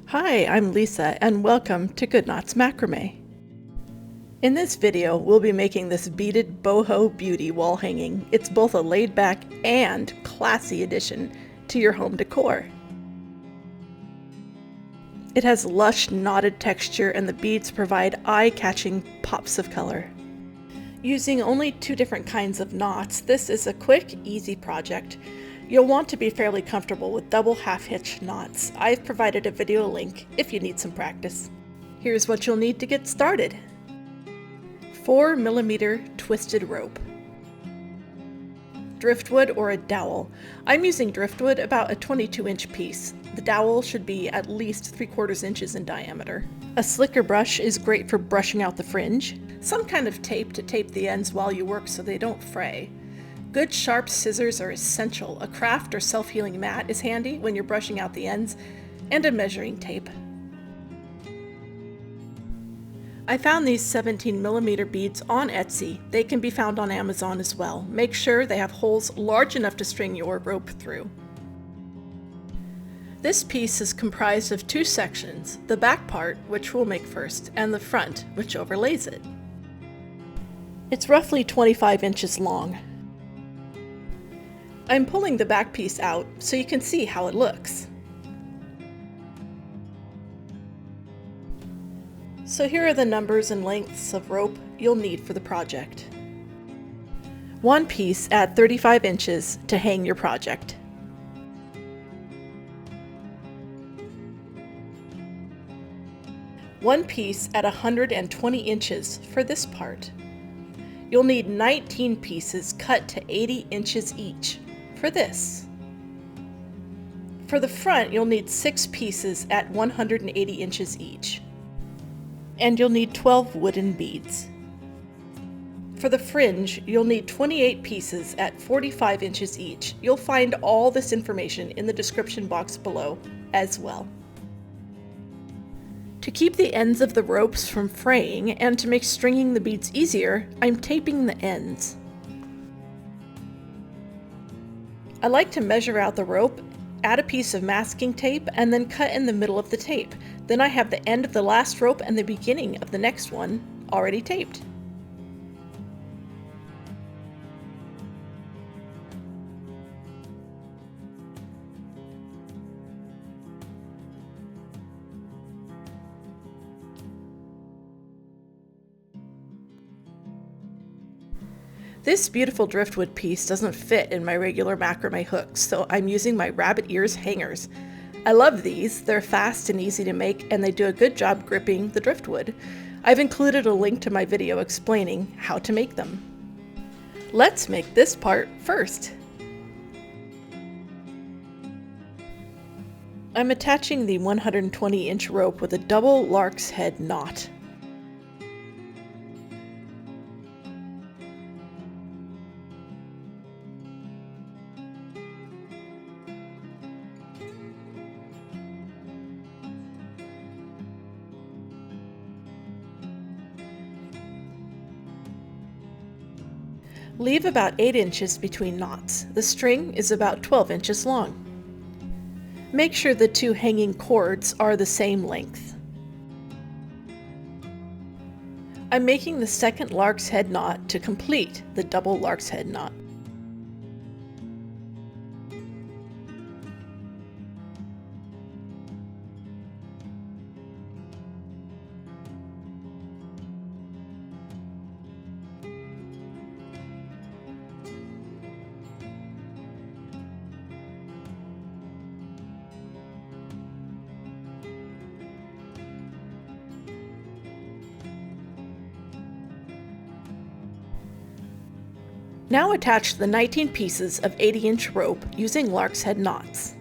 Hi, I'm Lisa and welcome to Good Knots Macrame. In this video, we'll be making this beaded boho beauty wall hanging. It's both a laid-back and classy addition to your home decor. It has lush knotted texture and the beads provide eye-catching pops of color. Using only 2 different kinds of knots, this is a quick, easy project. You'll want to be fairly comfortable with double half-hitch knots. I've provided a video link if you need some practice. Here's what you'll need to get started. 4mm twisted rope. Driftwood or a dowel. I'm using driftwood, about a 22-inch piece. The dowel should be at least 3/4 inches in diameter. A slicker brush is great for brushing out the fringe. Some kind of tape to tape the ends while you work so they don't fray. Good sharp scissors are essential. A craft or self-healing mat is handy when you're brushing out the ends, and a measuring tape. I found these 17mm beads on Etsy. They can be found on Amazon as well. Make sure they have holes large enough to string your rope through. This piece is comprised of 2 sections, the back part, which we'll make first, and the front, which overlays it. It's roughly 25 inches long. I'm pulling the back piece out so you can see how it looks. So here are the numbers and lengths of rope you'll need for the project. 1 piece at 35 inches to hang your project. 1 piece at 120 inches for this part. You'll need 19 pieces cut to 80 inches each for this. For the front, you'll need 6 pieces at 180 inches each. And you'll need 12 wooden beads. For the fringe, you'll need 28 pieces at 45 inches each. You'll find all this information in the description box below as well. To keep the ends of the ropes from fraying and to make stringing the beads easier, I'm taping the ends. I like to measure out the rope, add a piece of masking tape, and then cut in the middle of the tape. Then I have the end of the last rope and the beginning of the next one already taped. This beautiful driftwood piece doesn't fit in my regular macrame hooks, so I'm using my rabbit ears hangers. I love these. They're fast and easy to make, and they do a good job gripping the driftwood. I've included a link to my video explaining how to make them. Let's make this part first. I'm attaching the 120-inch rope with a double lark's head knot. Leave about 8 inches between knots. The string is about 12 inches long. Make sure the 2 hanging cords are the same length. I'm making the second lark's head knot to complete the double lark's head knot. Now attach the 19 pieces of 80-inch rope using lark's head knots.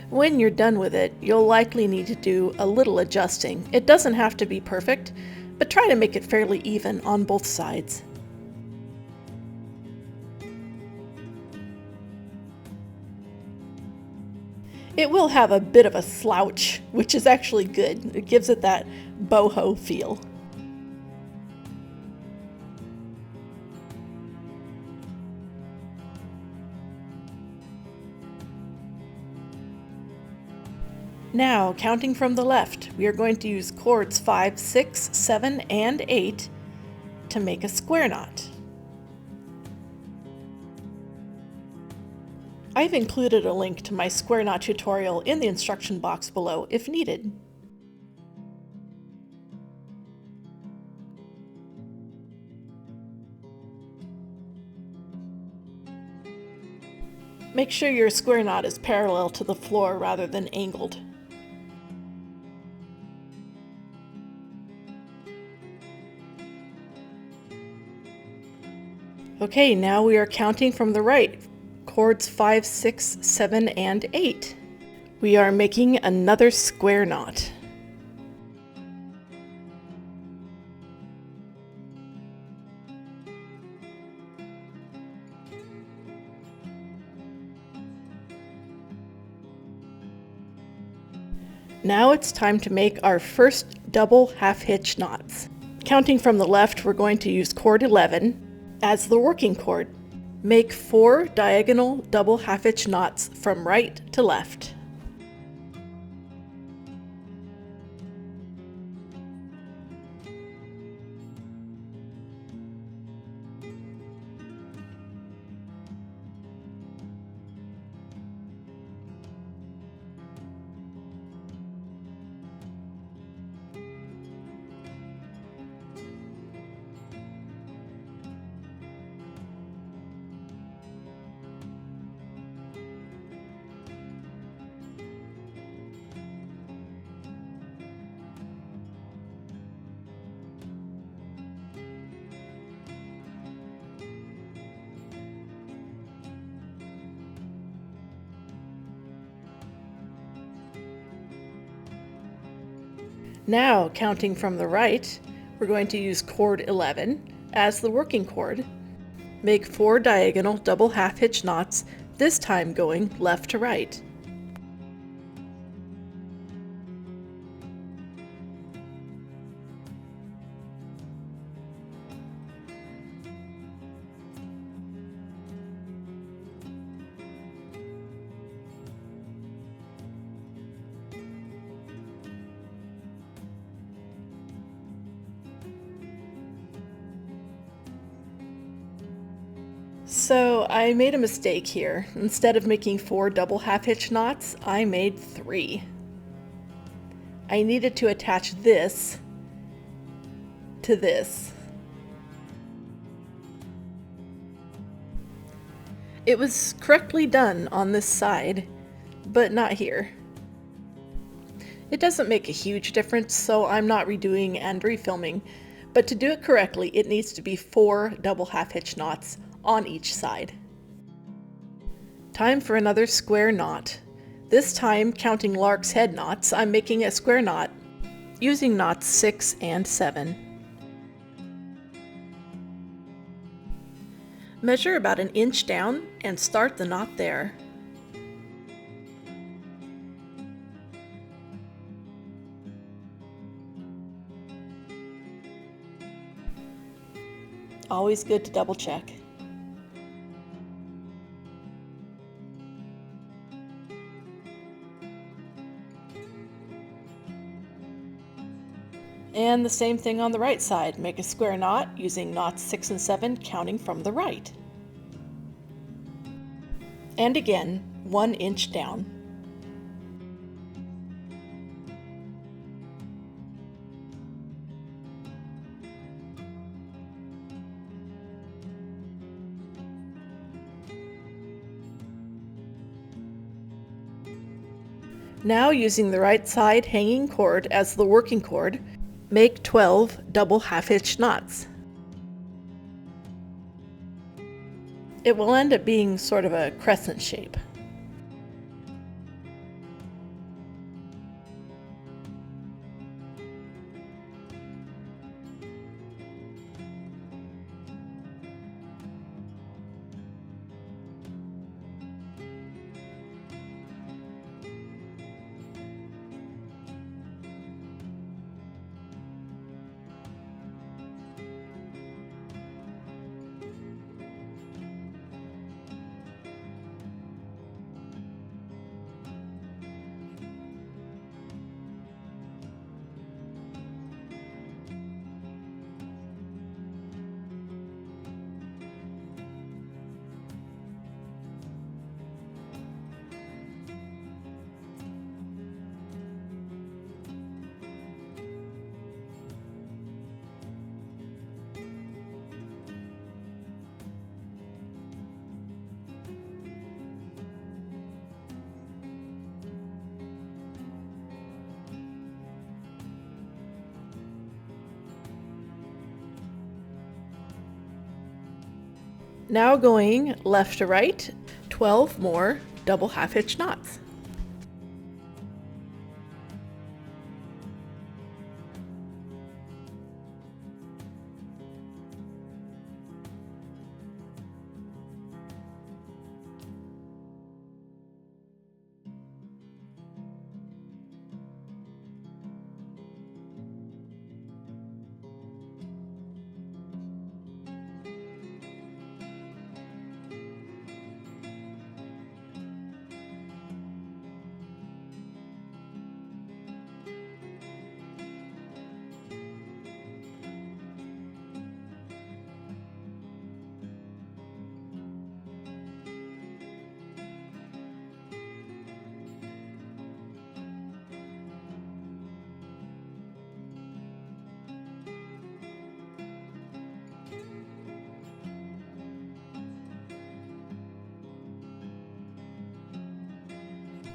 When you're done with it, you'll likely need to do a little adjusting. It doesn't have to be perfect, but try to make it fairly even on both sides. It will have a bit of a slouch, which is actually good. It gives it that boho feel. Now, counting from the left, we are going to use cords 5, 6, 7, and 8 to make a square knot. I've included a link to my square knot tutorial in the instruction box below if needed. Make sure your square knot is parallel to the floor rather than angled. Okay, now we are counting from the right. Cords 5, 6, 7, and 8. We are making another square knot. Now it's time to make our first double half hitch knots. Counting from the left, we're going to use cord 11 as the working cord. Make 4 diagonal double half hitch knots from right to left. Now, counting from the right, we're going to use cord 11 as the working cord. Make 4 diagonal double half hitch knots, this time going left to right. So I made a mistake here. Instead of making 4 double half hitch knots, I made 3. I needed to attach this to this. It was correctly done on this side, but not here. It doesn't make a huge difference, so I'm not redoing and refilming, but to do it correctly, it needs to be 4 double half hitch knots on each side. Time for another square knot. This time, counting lark's head knots, I'm making a square knot using knots 6 and 7. Measure about 1 inch down and start the knot there. Always good to double check. And the same thing on the right side. Make a square knot using knots 6 and 7, counting from the right. And again, 1 inch down. Now, using the right side hanging cord as the working cord, make 12 double half hitch knots. It will end up being sort of a crescent shape. Now going left to right, 12 more double half hitch knots.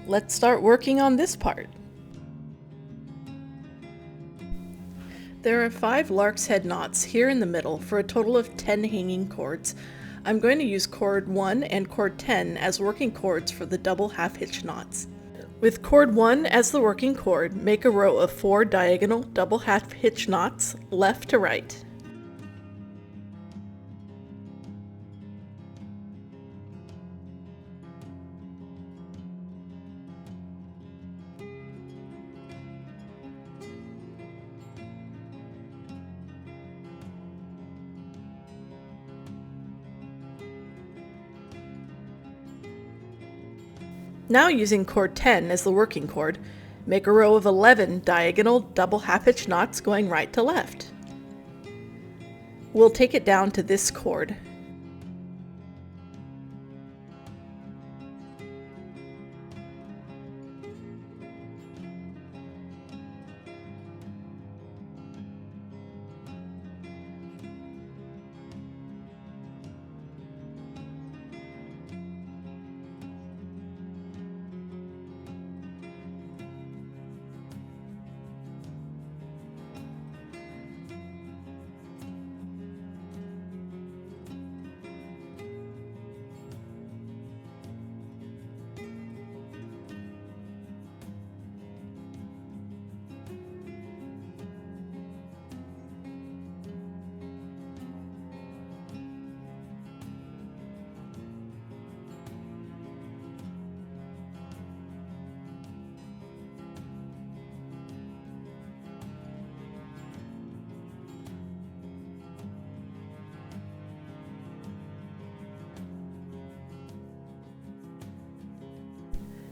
Let's start working on this part. There are 5 lark's head knots here in the middle for a total of 10 hanging cords. I'm going to use cord 1 and cord 10 as working cords for the double half hitch knots. With cord 1 as the working cord, make a row of 4 diagonal double half hitch knots left to right. Now using cord 10 as the working cord, make a row of 11 diagonal double half hitch knots going right to left. We'll take it down to this cord.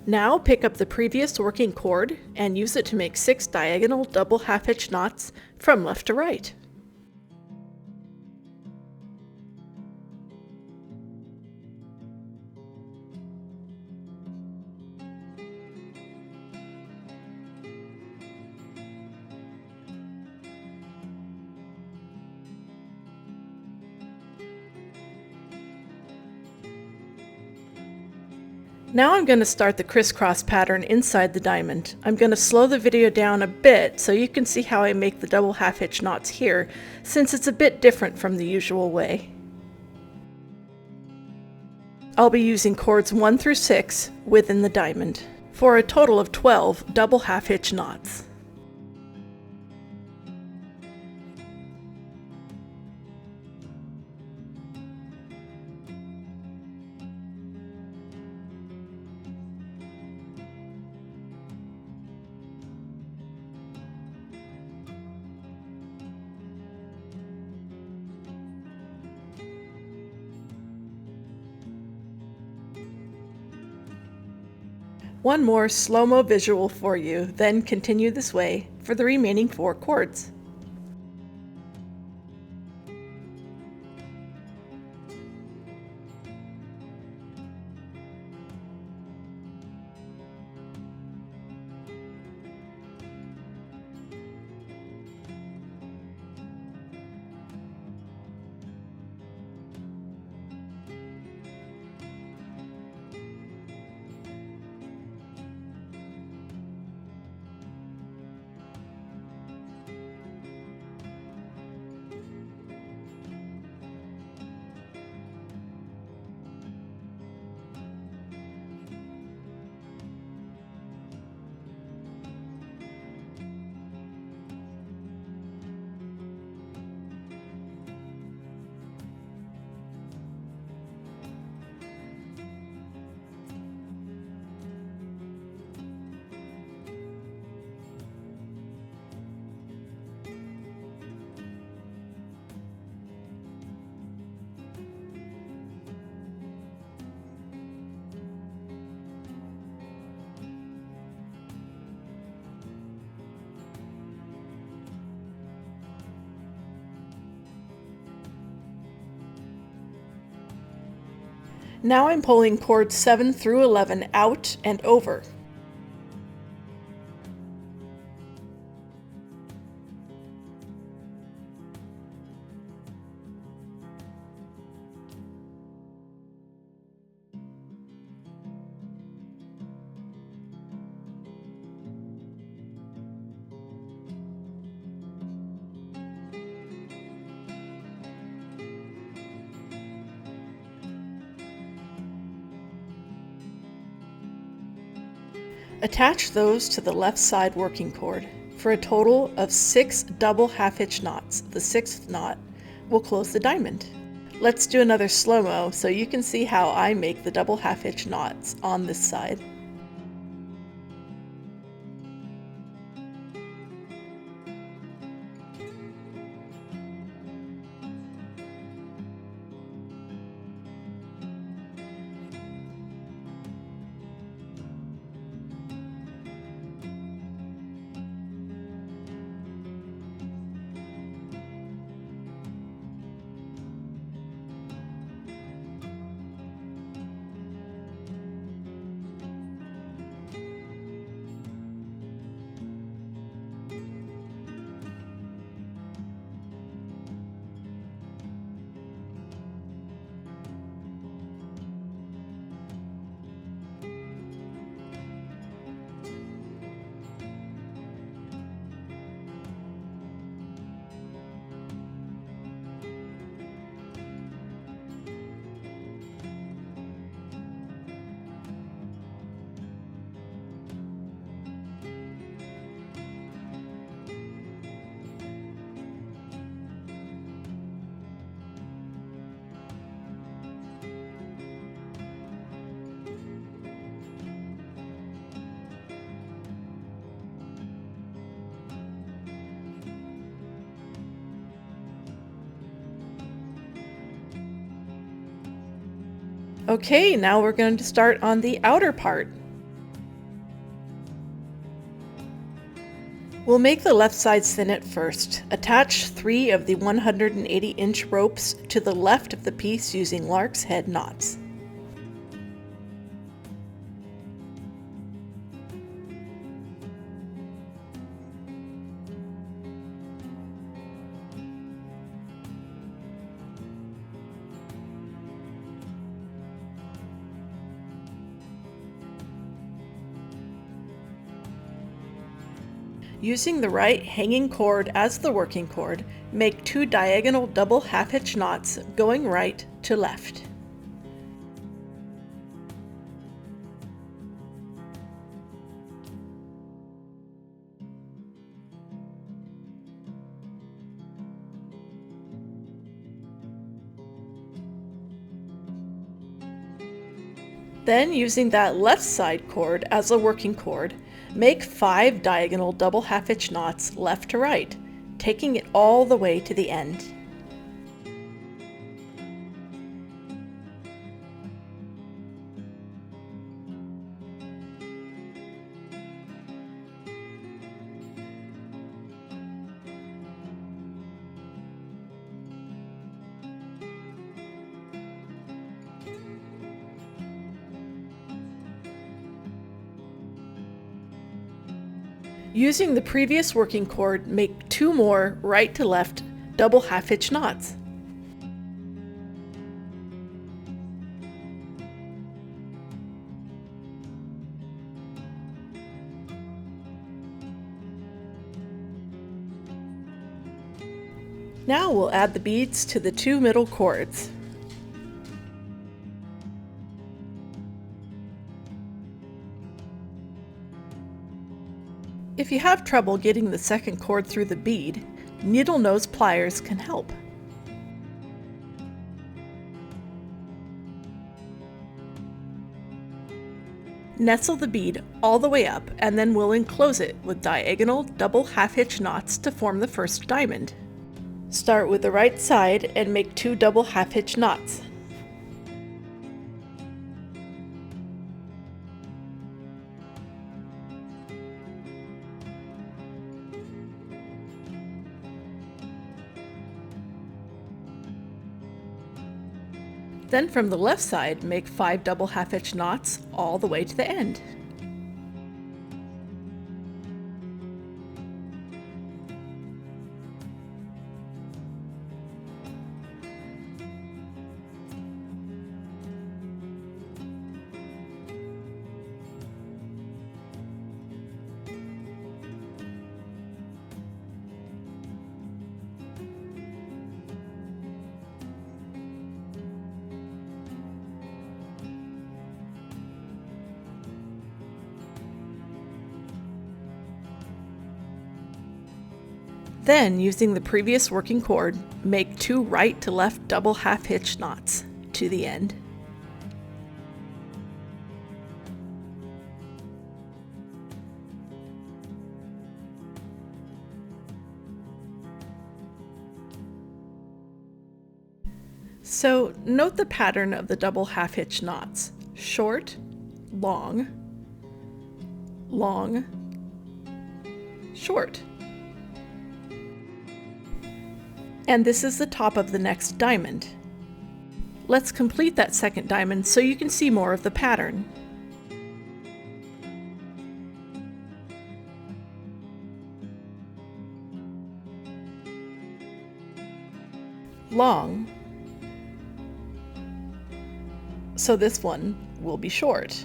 Now pick up the previous working cord and use it to make 6 diagonal double half hitch knots from left to right. Now I'm going to start the crisscross pattern inside the diamond. I'm going to slow the video down a bit so you can see how I make the double half hitch knots here, since it's a bit different from the usual way. I'll be using cords 1 through 6 within the diamond, for a total of 12 double half hitch knots. One more slow-mo visual for you, then continue this way for the remaining 4 cords. Now I'm pulling cords 7 through 11 out and over. Attach those to the left side working cord for a total of 6 double half-hitch knots. The 6th knot will close the diamond. Let's do another slow-mo so you can see how I make the double half-hitch knots on this side. Okay, now we're going to start on the outer part. We'll make the left side sinnet first. Attach 3 of the 180-inch ropes to the left of the piece using lark's head knots. Using the right hanging cord as the working cord, make 2 diagonal double half-hitch knots going right to left. Then, using that left side cord as a working cord, make 5 diagonal double half-hitch knots left to right, taking it all the way to the end. Using the previous working cord, make 2 more right to left double half-hitch knots. Now we'll add the beads to the 2 middle cords. If you have trouble getting the second cord through the bead, needle nose pliers can help. Nestle the bead all the way up and then we'll enclose it with diagonal double half-hitch knots to form the first diamond. Start with the right side and make 2 double half-hitch knots. Then from the left side, make 5 double half-hitch knots all the way to the end. Then, using the previous working cord, make 2 right to left double half-hitch knots to the end. So, note the pattern of the double half-hitch knots: short, long, long, short. And this is the top of the next diamond. Let's complete that second diamond so you can see more of the pattern. Long, so this one will be short.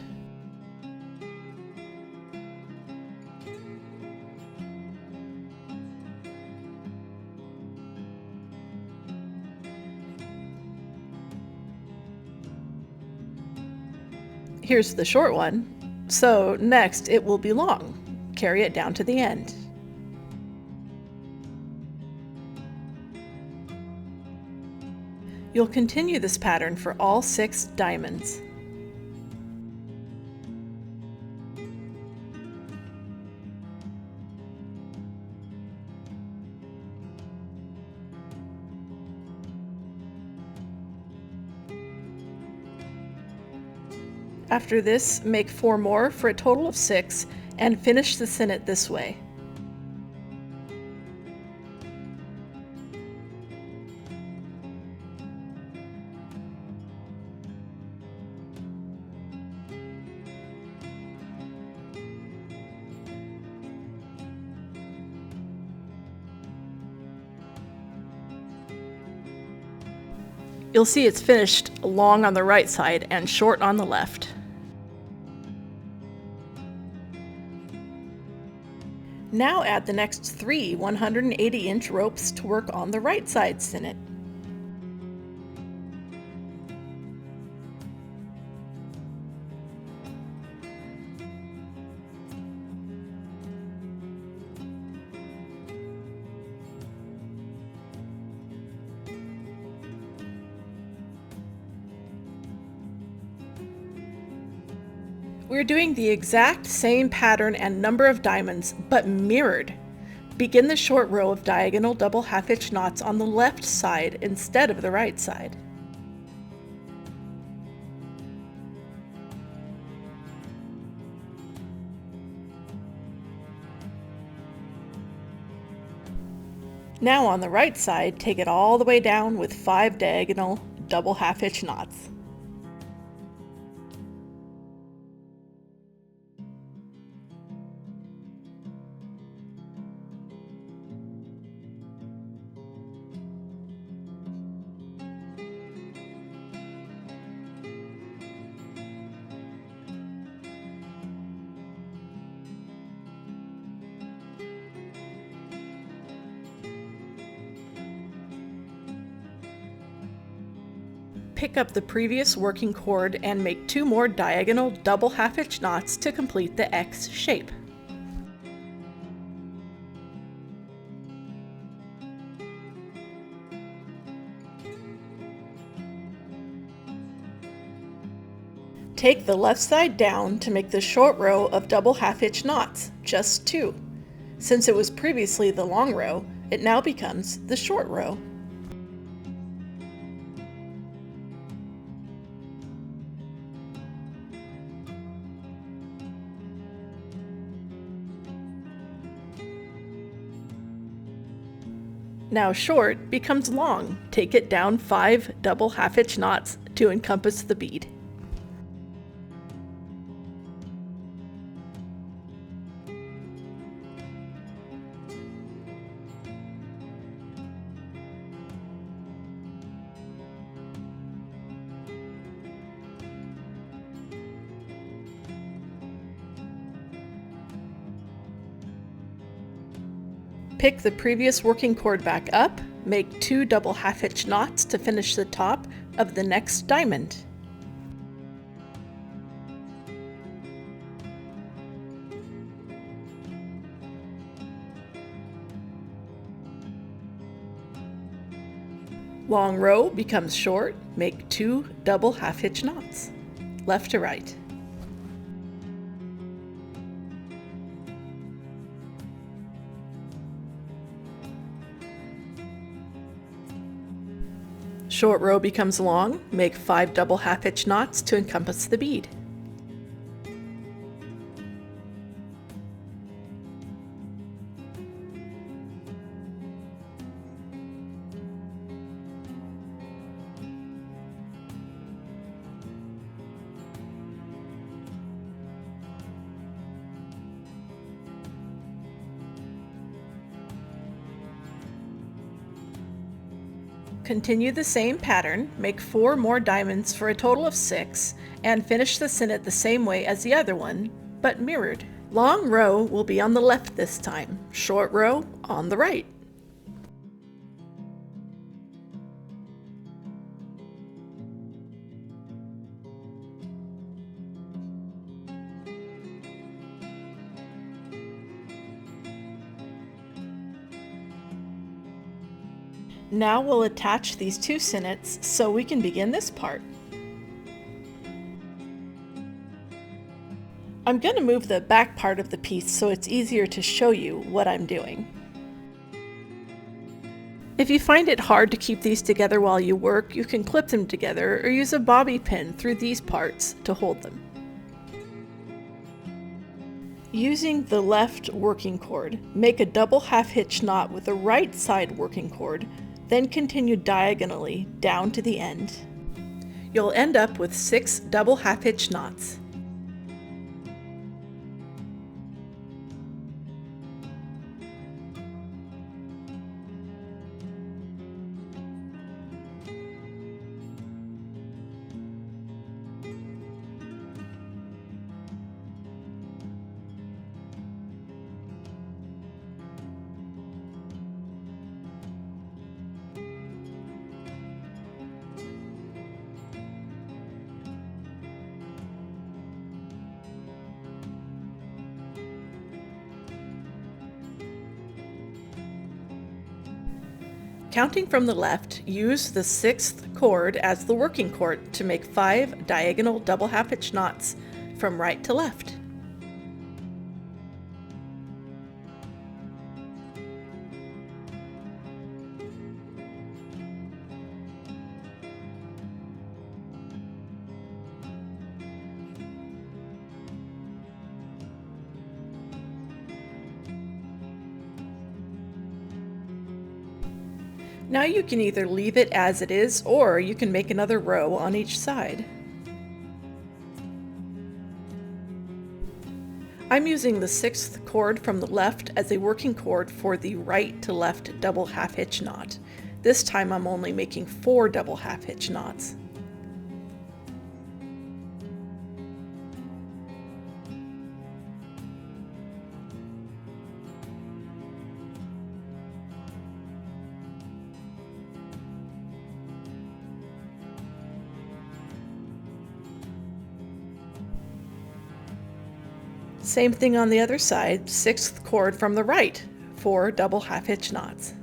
Here's the short one, so next it will be long. Carry it down to the end. You'll continue this pattern for all 6 diamonds. After this, make 4 more for a total of 6 and finish the sinnet this way. You'll see it's finished long on the right side and short on the left. Now add the next 3 180-inch ropes to work on the right side sinnet. We're doing the exact same pattern and number of diamonds, but mirrored. Begin the short row of diagonal double half-hitch knots on the left side instead of the right side. Now on the right side, take it all the way down with 5 diagonal double half-hitch knots. Pick up the previous working cord and make 2 more diagonal double half-hitch knots to complete the X shape. Take the left side down to make the short row of double half-hitch knots, just 2. Since it was previously the long row, it now becomes the short row. Now short becomes long. Take it down 5 double half-hitch knots to encompass the bead. Pick the previous working cord back up, make 2 double half-hitch knots to finish the top of the next diamond. Long row becomes short, make 2 double half-hitch knots, left to right. Short row becomes long, make 5 double half-hitch knots to encompass the bead. Continue the same pattern, make 4 more diamonds for a total of 6, and finish the sinnet the same way as the other one, but mirrored. Long row will be on the left this time, short row on the right. Now we'll attach these 2 sinnets so we can begin this part. I'm going to move the back part of the piece so it's easier to show you what I'm doing. If you find it hard to keep these together while you work, you can clip them together or use a bobby pin through these parts to hold them. Using the left working cord, make a double half-hitch knot with the right side working cord, then continue diagonally down to the end. You'll end up with 6 double half-hitch knots. Counting from the left, use the 6th cord as the working cord to make 5 diagonal double half-hitch knots from right to left. Now you can either leave it as it is, or you can make another row on each side. I'm using the 6th cord from the left as a working cord for the right to left double half-hitch knot. This time I'm only making 4 double half-hitch knots. Same thing on the other side, 6th cord from the right, 4 double half-hitch knots.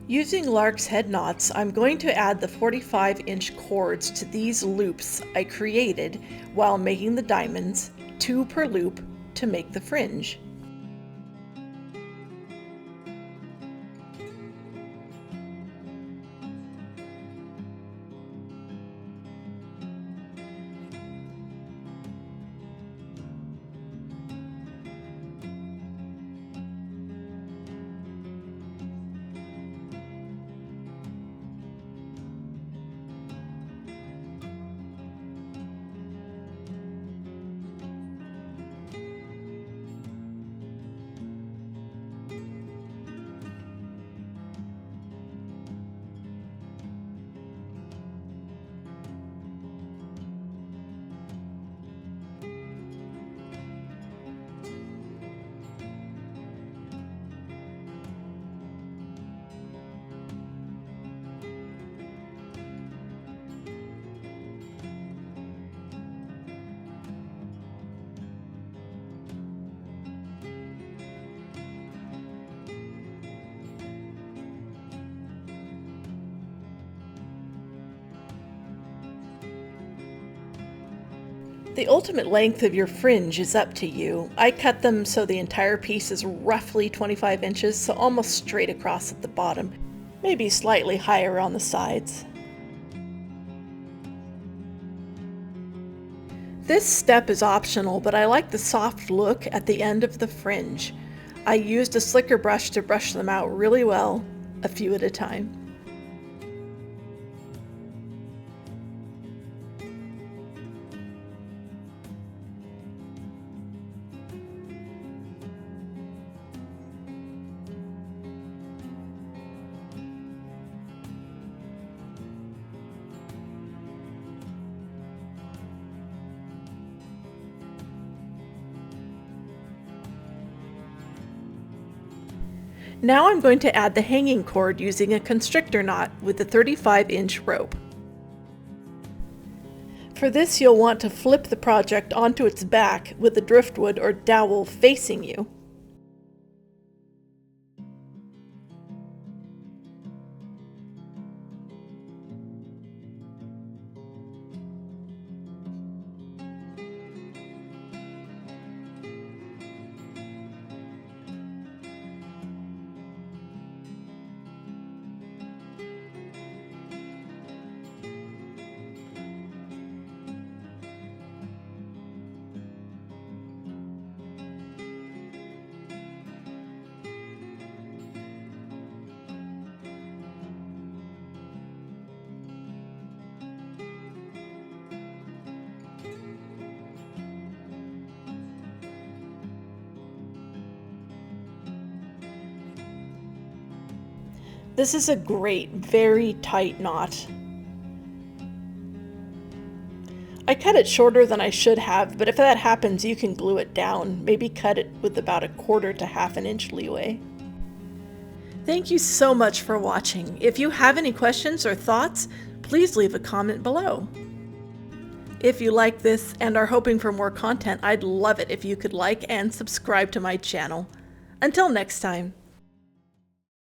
Using lark's head knots, I'm going to add the 45-inch cords to these loops I created while making the diamonds, 2 per loop, to make the fringe. The ultimate length of your fringe is up to you. I cut them so the entire piece is roughly 25 inches, so almost straight across at the bottom, maybe slightly higher on the sides. This step is optional, but I like the soft look at the end of the fringe. I used a slicker brush to brush them out really well, a few at a time. Now I'm going to add the hanging cord using a constrictor knot with a 35-inch rope. For this, you'll want to flip the project onto its back with the driftwood or dowel facing you. This is a great, very tight knot. I cut it shorter than I should have, but if that happens, you can glue it down. Maybe cut it with about 1/4 to 1/2 inch leeway. Thank you so much for watching. If you have any questions or thoughts, please leave a comment below. If you like this and are hoping for more content, I'd love it if you could like and subscribe to my channel. Until next time.